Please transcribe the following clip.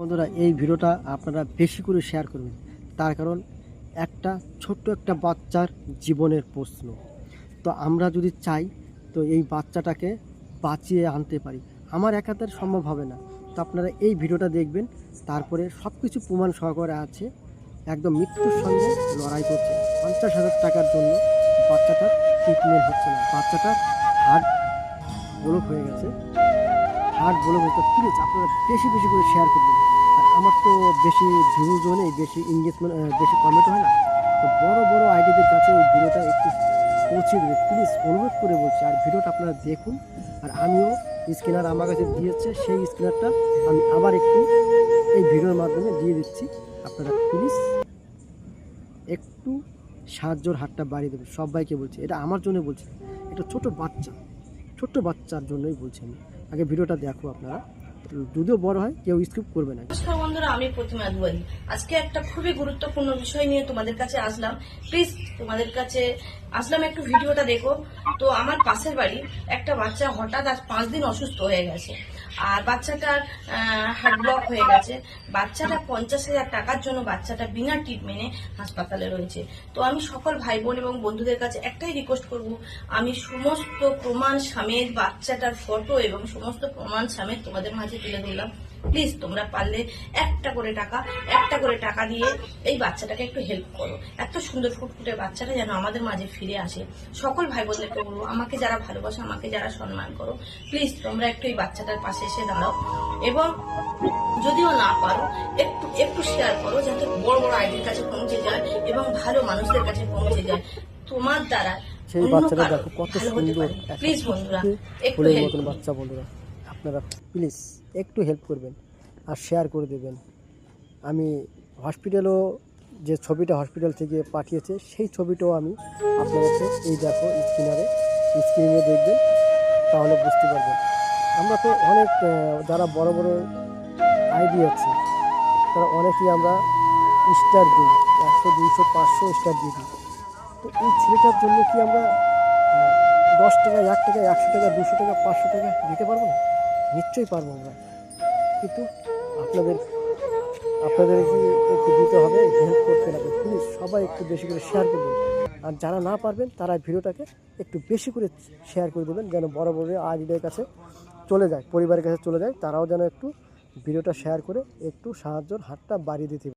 বন্ধুরা, এই ভিডিওটা আপনারা বেশি করে শেয়ার করবেন। তার কারণ একটা ছোট্ট একটা বাচ্চার জীবনের প্রশ্ন। তো আমরা যদি চাই তো এই বাচ্চাটাকে বাঁচিয়ে আনতে পারি। আমার একাদের সম্ভব হবে না। তো আপনারা এই ভিডিওটা দেখবেন, তারপরে সব কিছু প্রমাণ সহকারে আছে। একদম মৃত্যুর সঙ্গে লড়াই করছে। 50,000 টাকার জন্য বাচ্চাটার ট্রিটমেন্ট হচ্ছে না। বাচ্চাটার হার্ট ব্লক হয়ে গেছে। তো প্লিজ আপনারা বেশি বেশি করে শেয়ার করবেন। আর আমার তো বেশি ভিউজও নেই, বেশি এঙ্গেজমেন্ট, বেশি কমেন্ট হয় না। তো বড় বড় আইডিদের কাছে এই ভিডিওটা একটু পৌঁছে দেবে, প্লিজ অনুরোধ করে বলছি। আর ভিডিওটা আপনারা দেখুন। আর আমিও স্ক্যানার আমার কাছে দিয়েছে, সেই স্ক্যানারটা আমি আবার একটু এই ভিডিওর মাধ্যমে দিয়ে দিচ্ছি। আপনারা প্লিজ একটু সাহায্যর হাতটা বাড়িয়ে দেবেন। সবাইকে বলছি, এটা আমার জন্য বলছি, এটা ছোট্ট বাচ্চার জন্যই বলছি আমি। আগে ভিডিওটা দেখো আপনারা, যদিও বড় হয় কেউ স্কিপ করবে না। নমস্কার বন্ধুরা, আমি প্রতিমা দুয়ারি। আজকে একটা খুবই গুরুত্বপূর্ণ বিষয় নিয়ে তোমাদের কাছে আসলাম। প্লিজ তোমাদের কাছে আসলাম, একটু ভিডিওটা দেখো। তো আমার পাশের বাড়ি একটা বাচ্চা হঠাৎ আজ 5 দিন অসুস্থ হয়ে গেছে, আর বাচ্চাটার হার্ট ব্লক হয়ে গেছে। বাচ্চাটা 50,000 টাকার জন্য বাচ্চাটা বিনা ট্রিটমেন্টে হাসপাতালে রয়েছে। তো আমি সকল ভাই বোন এবং বন্ধুদের কাছে একটাই রিকোয়েস্ট করব, আমি সমস্ত প্রমাণ সমেত বাচ্চাটার ফটো এবং সমস্ত প্রমাণ সমেত তোমাদের মাঝে তুলে ধরলাম। প্লিজ তোমরা পারলে একটা করে টাকা দিয়ে এই বাচ্চাটাকে একটু হেল্প করো। এত সুন্দর ফুটফুটে বাচ্চাটা যেন আমাদের মাঝে ফিরে আসে। সকল ভাই বোনদেরকে বলবো, আমাকে যারা ভালোবাসো, আমাকে যারা সম্মান করো, প্লিজ তোমরা একটু এই বাচ্চাটার পাশে এসে দাঁড়াও। এবং যদিও না পারো, একটু একটু শেয়ার করো, যাতে বড় বড় আইডির কাছে পৌঁছে যায় এবং ভালো মানুষদের কাছে পৌঁছে যায়। তোমার দ্বারা সেই বাচ্চাটা দেখো কত সুন্দর, প্লিজ বন্ধুরা একটু ফুলের হেল্প মতন বাচ্চা। বন্ধুরা আপনারা প্লিজ একটু হেল্প করবেন আর শেয়ার করে দেবেন। আমি হসপিটালও যে ছবিটা হসপিটাল থেকে পাঠিয়েছে, সেই ছবিটাও আমি আপনাদেরকে এই দেখো স্ক্রিনে দেখবেন, তাহলে বুঝতে পারবেন। আমরা তো অনেক যারা বড় বড় আইডি আছে, তারা অনেকেই আমরা স্টার দিই, 100, 200, 500 স্টার দিয়ে দিই। তো এই ছেলেটার জন্য কি আমরা 10 টাকা, 1 টাকা, 100 টাকা, 200 টাকা, 500 টাকা দিতে পারবো না? নিশ্চয়ই পারবো আমরা। কিন্তু আপনাদের কি একটু দিতে হবে, হেল্প করতে হবে। প্লিজ সবাই একটু বেশি করে শেয়ার করবেন। আর যারা না পারবেন তারা ভিডিওটাকে একটু বেশি করে শেয়ার করে দেবেন, যেন বড় বড় আইডিদের কাছে চলে যায়, পরিবারের কাছে চলে যায়। তারাও যেন একটু ভিডিওটা শেয়ার করে একটু সাহায্যর হাতটা বাড়িয়ে দিতে